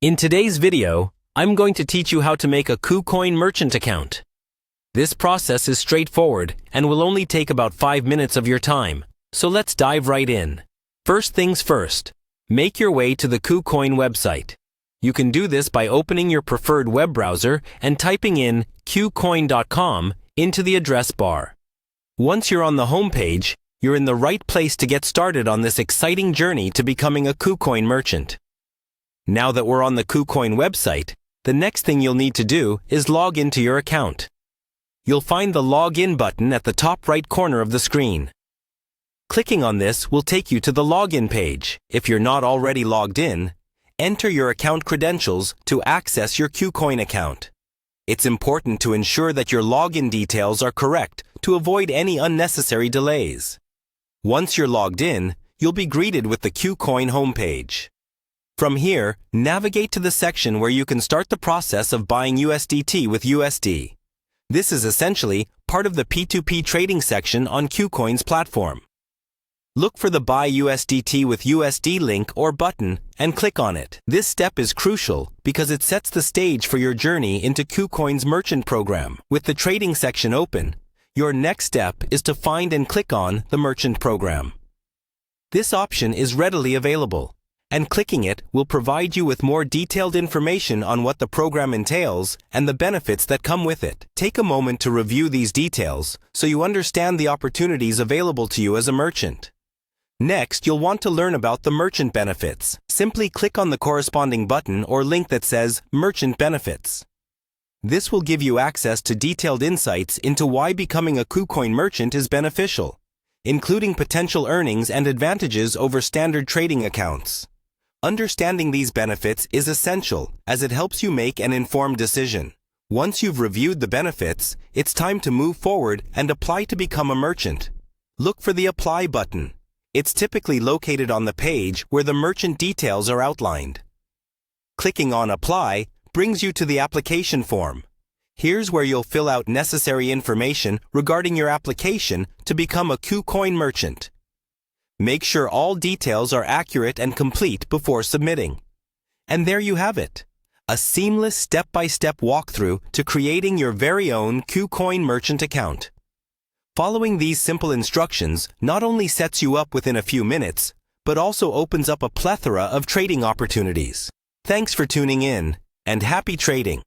In today's video, I'm going to teach you how to make a Kucoin merchant account. This process is straightforward and will only take about 5 minutes of your time, so let's dive right in. First things first, make your way to the Kucoin website. You can do this by opening your preferred web browser and typing in kucoin.com into the address bar. Once you're on the home page, you're in the right place to get started on this exciting journey to becoming a Kucoin merchant. Now that we're on the Kucoin website, the next thing you'll need to do is log into your account. You'll find the Login button at the top right corner of the screen. Clicking on this will take you to the login page. If you're not already logged in, enter your account credentials to access your Kucoin account. It's important to ensure that your login details are correct to avoid any unnecessary delays. Once you're logged in, you'll be greeted with the Kucoin homepage. From here, navigate to the section where you can start the process of buying USDT with USD. This is essentially part of the P2P trading section on Kucoin's platform. Look for the Buy USDT with USD link or button and click on it. This step is crucial because it sets the stage for your journey into Kucoin's merchant program. With the trading section open, your next step is to find and click on the merchant program. This option is readily available, and clicking it will provide you with more detailed information on what the program entails and the benefits that come with it. Take a moment to review these details so you understand the opportunities available to you as a merchant. Next, you'll want to learn about the merchant benefits. Simply click on the corresponding button or link that says Merchant Benefits. This will give you access to detailed insights into why becoming a Kucoin merchant is beneficial, including potential earnings and advantages over standard trading accounts. Understanding these benefits is essential as it helps you make an informed decision. Once you've reviewed the benefits, it's time to move forward and apply to become a merchant. Look for the Apply button. It's typically located on the page where the merchant details are outlined. Clicking on Apply brings you to the application form. Here's where you'll fill out necessary information regarding your application to become a Kucoin merchant. Make sure all details are accurate and complete before submitting. And there you have it, a seamless step-by-step walkthrough to creating your very own Kucoin merchant account. Following these simple instructions not only sets you up within a few minutes, but also opens up a plethora of trading opportunities. Thanks for tuning in, and happy trading!